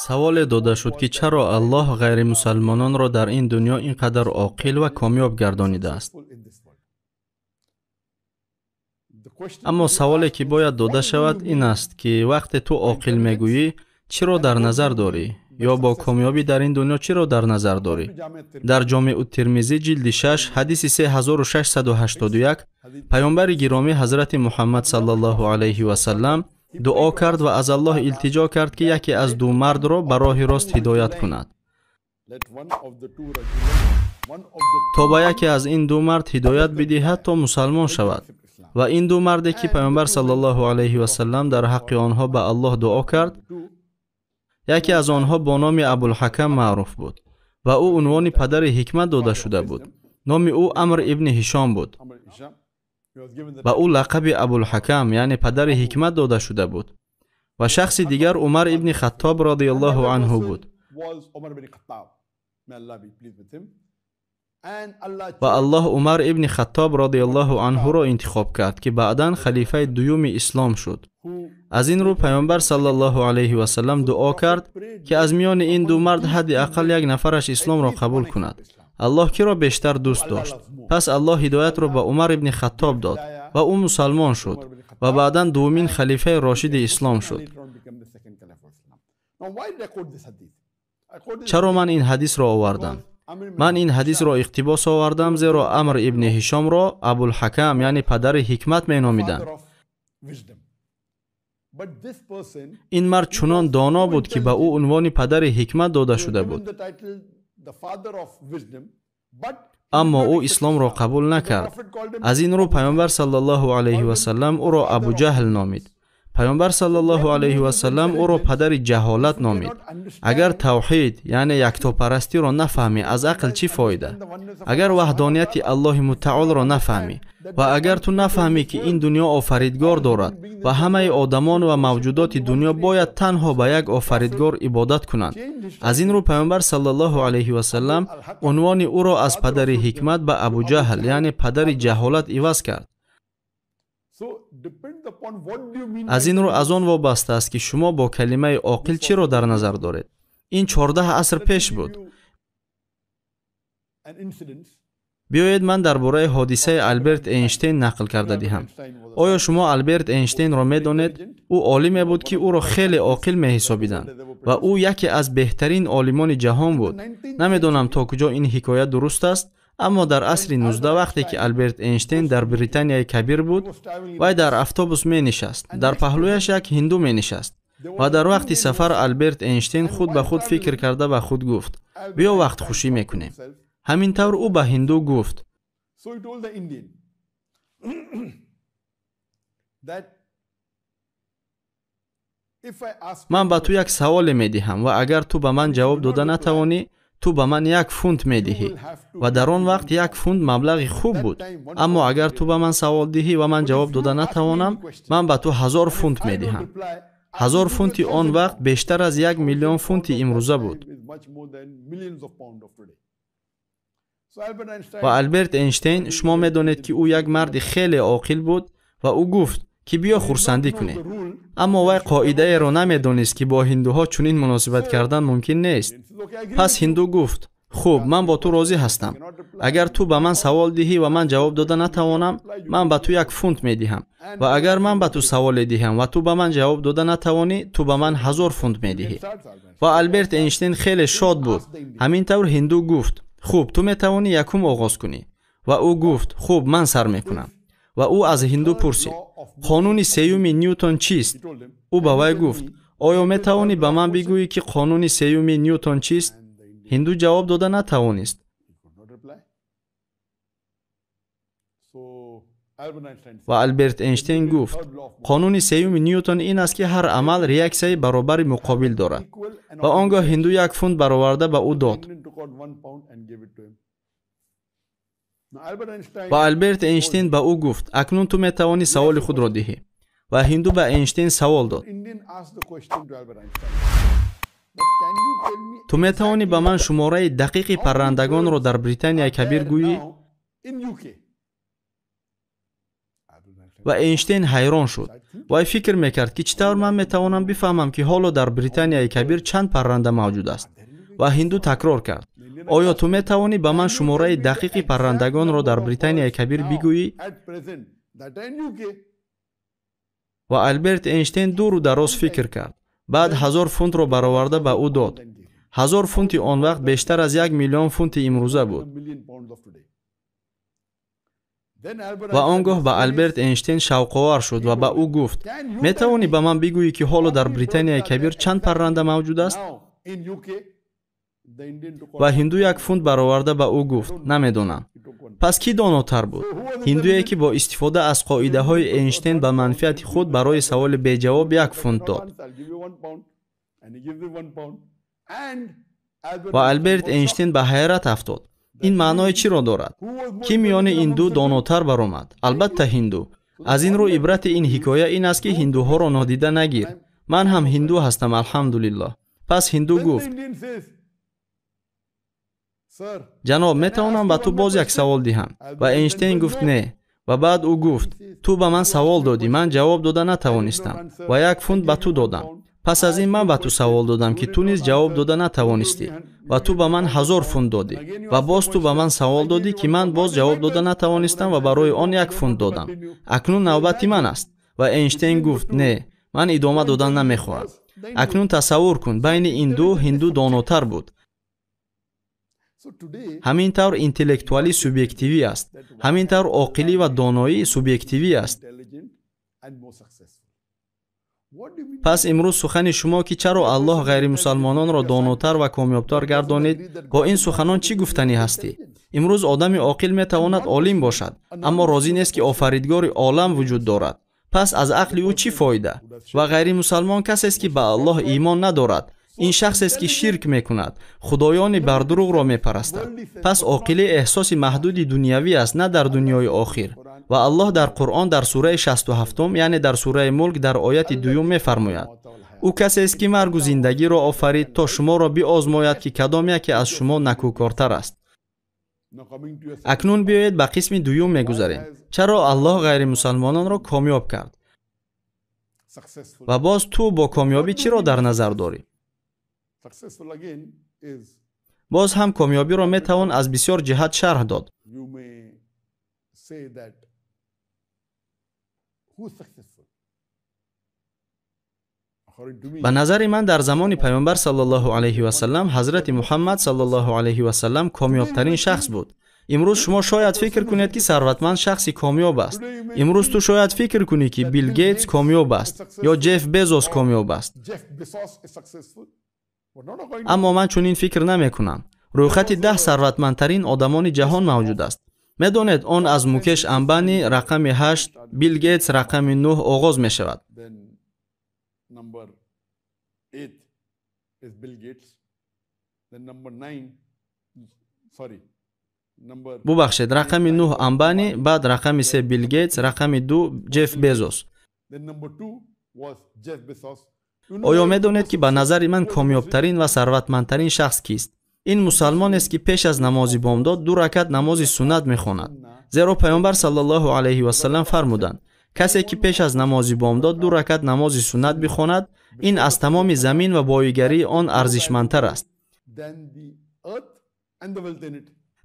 سوال داده شد که چرا الله غیر مسلمانان را در این دنیا اینقدر عاقل و کامیاب گردانیده است. اما سوالی که باید داده شود این است که وقتی تو عاقل میگویی چرا در نظر داری یا با کامیابی در این دنیا چرا در نظر داری؟ در جامع الترمذی جلد 6 حدیث 3681 پیامبر گرامی حضرت محمد صلی الله علیه و سلم دعا کرد و از الله التجا کرد که یکی از دو مرد را به راه راست هدایت کند. تا به یکی از این دو مرد هدایت بدهد تا مسلمان شود. و این دو مردی که پیامبر صلی الله علیه و سلم در حق آنها به الله دعا کرد، یکی از آنها با نام ابوالحکم معروف بود و او عنوان پدر حکمت داده شده بود. نام او عمرو ابن هشام بود و او لقب ابوالحکم یعنی پدر حکمت داده شده بود. و شخص دیگر عمر ابن خطاب رضی الله عنه بود. و الله عمر ابن خطاب رضی الله عنه را انتخاب کرد که بعداً خلیفه دوم اسلام شد. از این رو پیامبر صلی الله علیه و سلم دعا کرد که از میان این دو مرد حداقل یک نفرش اسلام را قبول کند. الله کی را بیشتر دوست داشت؟ پس الله هدایت را به عمر ابن خطاب داد و او مسلمان شد و بعداً دومین خلیفه راشد اسلام شد. چرا من این حدیث را آوردم؟ من این حدیث را اقتباس آوردم زیرا عمرو ابن هشام را ابوالحکم یعنی پدر حکمت می نامیدند. این مرد چنان دانا بود که به او عنوان پدر حکمت داده شده بود. اما او اسلام را قبول نکرد. از این رو پیامبر صلی الله علیه و سلم او را ابو جهل نامید. پیامبر صلی الله علیه و سلم او را پدر جهالت نامید. اگر توحید یعنی یکتاپرستی را نفهمی از عقل چی فایده؟ اگر وحدانیت الله متعال را نفهمی و اگر تو نفهمی که این دنیا آفریدگار دارد و همه آدمان و موجودات دنیا باید تنها به یک آفریدگار عبادت کنند. از این رو پیامبر صلی الله علیه و سلم عنوان او را از پدر حکمت به ابو جهل یعنی پدر جهالت عوض کرد. از این رو از آن وابسته است که شما با کلمه عاقل چی را در نظر دارید. این 14 عصر پیش بود. بیایید من درباره حادثه آلبرت اینشتین نقل کرده دهم. آیا شما آلبرت اینشتین را می‌دانید؟ او عالمی بود که او را خیلی عاقل می‌حسابیدند و او یکی از بهترین عالمان جهان بود. نمی‌دانم تا کجا این حکایت درست است، اما در عصر 19 وقتی که آلبرت اینشتین در بریتانیای کبیر بود و در اتوبوس می نشست، در پهلویش یک هندو می نشست و در وقت سفر آلبرت اینشتین خود به خود فکر کرده و خود گفت بیا وقت خوشی میکنیم. همینطور او به هندو گفت من به تو یک سوال می دهم و اگر تو به من جواب داده نتوانی تو به من 1 فونت می دهی و در آن وقت 1 فونت مبلغ خوب بود. اما اگر تو به من سوال دهی و من جواب داده نتوانم من به تو 1000 فونت می دهم. 1000 فونت آن وقت بیشتر از 1 میلیون فونت امروزه بود. و آلبرت اینشتین شما می دانید که او یک مرد خیلی عاقل بود و او گفت که بیا خرسندی کنی. اما وی قاعده را نمیدانست که با هندوها چنین مناسبت کردن ممکن نیست. پس هندو گفت خوب من با تو راضی هستم. اگر تو به من سوال دهی و من جواب داده نتوانم من به تو 1 فونت می دهم و اگر من به تو سوال دهم و تو به من جواب داده نتوانی تو به من 1000 فونت می دهی. و آلبرت اینشتین خیلی شاد بود. همینطور هندو گفت خوب تو می توانی یکم آغاز کنی و او گفت خوب من سر می کنم. و او از هندو پرسید قانون سیوم نیوتن چیست؟ او به وی گفت آیا می توانی به من بگویی که قانون سیوم نیوتن چیست؟ هندو جواب داده نتوانست. و آلبرت اینشتین گفت قانون سیوم نیوتن این است که هر عمل ریاکسیون برابر مقابل دارد. و آنگاه هندو 1 فونت برآورده به او داد. و آلبرت اینشتین به او گفت اکنون تو می توانی سوال خود را دهی. و هندو به اینشتین سوال داد تو می توانی به من شماره دقیق پرندگان را در بریتانیا کبیر گویی؟ و اینشتین حیران شد. وی فکر میکرد که چطور من میتوانم بفهمم که حالا در بریتانیای کبیر چند پرنده موجود است. و هندو تکرار کرد: آیا تو میتوانی به من شماره دقیق پرندگان را در بریتانیای کبیر بگویی؟ و آلبرت اینشتین دور و دراز فکر کرد. بعد 1000 فونت را برآورده به او داد. 1000 فونت آن وقت بیشتر از 1 میلیون فونت امروزه بود. و آنگاه به آلبرت اینشتین شوق‌آور شد و به او گفت: میتوانی به من بگویی که حالا در بریتانیای کبیر چند پرنده موجود است؟ و هندو 1 فونت برآورده به او گفت: نمیدونم. پس کی داناتر بود؟ هندویی که با استفاده از قاعده های اینشتین به منفعت خود برای سوال بی جواب 1 فونت داد. و آلبرت اینشتین به حیرت افتاد. این معنای چی را دارد؟ کی میان این دو داناتر برآمد؟ البته هندو. از این رو عبرت این حکایه این است که هندوها را نادیده نگیر. من هم هندو هستم الحمدلله. پس هندو گفت: جناب میتوانم به تو باز 1 سوال دهم؟ و اینشتین گفت: نه. و بعد او گفت: تو به من سوال دادی، من جواب داده نتوانستم و 1 فونت به تو دادم. پس از این من به تو سوال دادم که تو نیز جواب داده نتوانستی و تو به من 1000 فونت دادی و باز تو به من سوال دادی که من باز جواب داده نتوانستم و برای آن 1 فونت دادم. اکنون نوبت من است. و اینشتین گفت: نه، من ادامه دادن نمیخواهم. اکنون تصور کن بین این دو هندو داناتر بود. همین طور اینتלקتوالی سوبیکتیوی است. همین طور عاقلی و دانایی سوبیکتیوی است. پس امروز سخن شما که چرا الله غیر مسلمانان را داناتر و کامیابتر گردانید، با این سخنان چی گفتنی هستی؟ امروز آدم عاقل میتواند عالم باشد اما راضی نیست که آفریدگار عالم وجود دارد. پس از عقل او چی فایده؟ و غیر مسلمان کسی است که به الله ایمان ندارد. این شخص است که شرک میکند، خدایان بر دروغ را میپرستد. پس عاقلی احساس محدود دنیوی است، نه در دنیای آخر. و الله در قرآن در سوره 67 یعنی در سوره ملک در آیت 2 میفرماید: او کسی است که مرگ و زندگی را آفرید تا شما را بیازماید که کدام یکی از شما نکوکارتر است. اکنون بیایید به قسم 2 میگذریم. چرا الله غیر مسلمانان را کامیاب کرد؟ و باز تو با کامیابی چی را در نظر داری؟ باز هم کامیابی را میتوان از بسیار جهت شرح داد. به نظر من در زمان پیامبر صلی الله علیه و سلم حضرت محمد صلی الله علیه و سلم کامیابترین شخص بود. امروز شما شاید فکر کنید که ثروتمند شخصی کامیاب است. امروز تو شاید فکر کنی که بیل گیتس کامیاب است یا جف بزوس کامیاب است. اما من چنین فکر نمی کنم. رویخط 10 ثروتمندترین آدمان جهان موجود است. میدانید آن از موکش امبانی رقم 8، بیل گیتس رقم 9 آغاز می شود. ببخشید، رقم 9 امبانی، بعد رقم 3 بیل گیتس، رقم 2 جف بزوس. آیا میدانید که به نظر من کامیابترین و ثروتمندترین شخص کیست؟ این مسلمان است که پیش از نماز بامداد 2 رکعت نماز سنت میخواند. زیرا پیامبر صلی الله علیه و سلم فرمودند: کسی که پیش از نماز بامداد 2 رکعت نماز سنت بخواند، این از تمام زمین و بایگری آن ارزشمندتر است.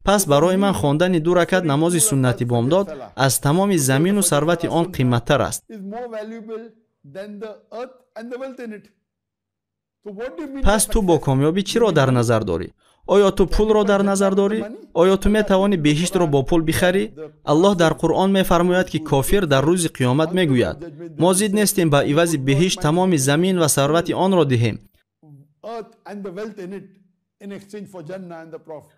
پس برای من خواندن 2 رکعت نماز سنتی بامداد از تمام زمین و ثروت آن قیمتتر است. پس تو با کامیابی چی را در نظر داری؟ آیا تو پول را در نظر داری؟ آیا تو می توانی بهشت را با پول بخری؟ الله در قرآن می فرماید که کافر در روز قیامت می گوید: ما زید نیستیم به عوض بهشت تمام زمین و ثروت آن را دهیم.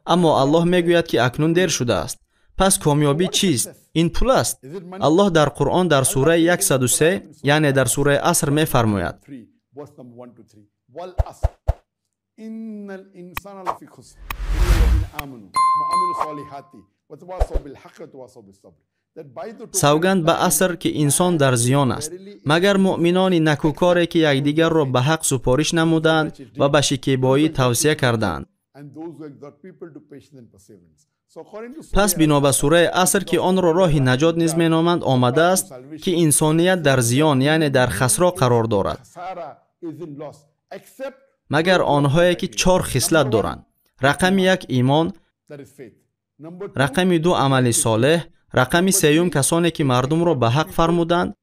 اما الله می گوید که اکنون دیر شده است. پس کامیابی چیست؟ این پول است. الله در قرآن در سوره 103 یعنی در سوره عصر می فرماید: إن الإنسان لفي خسر إلا الذين آمنوا وعملوا الصالحات وتواصوا بالحق وتواصوا بالصبر. سوگند به عصر که انسان در زیان است، مگر مؤمنان نکوکاری که یکدیگر را به حق سپارش نمودند و به شکیبایی توصیه کردند. پس بنا به سوره عصر که آن را راه نجات نیز مینامند آمده است که انسانیت در زیان یعنی در خسارا قرار دارد، مگر آنهایی که 4 خصلت دارند. رقم 1 ایمان، رقم 2 عمل صالح، رقم 3 کسانی که مردم را به حق فرمودند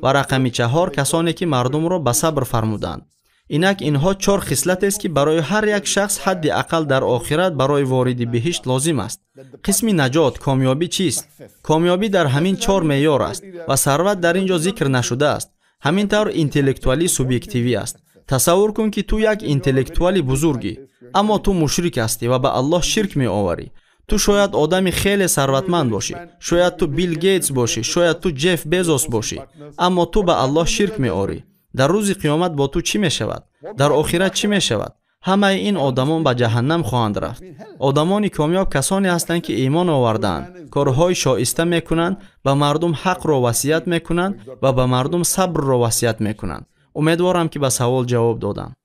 و رقم 4 کسانی که مردم را به صبر فرمودند. اینک اینها 4 خصلت است که برای هر یک شخص حد اقل در آخرت برای واردی بهشت لازم است. قسم نجات، کامیابی چیست؟ کامیابی در همین 4 معیار است و ثروت در اینجا ذکر نشده است. همینطور اینتלקتوالی سوبیکتیوی است. تصور کن که تو یک اینتלקتوالی بزرگی اما تو مشرک هستی و به الله شرک می آوری. تو شاید آدمی خیلی ثروتمند باشی، شاید تو بیل گیتس باشی، شاید تو جف بیزوس باشی، اما تو به الله شرک می آوری. در روز قیامت با تو چی می شود؟ در آخرت چی می شود؟ همه این آدمان به جهنم خواهند رفت. آدمان کامیاب کسانی هستند که ایمان آوردند، کارهای شایسته میکنند، به مردم حق را وصیت میکنند و به مردم صبر را وصیت میکنند. امیدوارم که به سوال جواب دادم.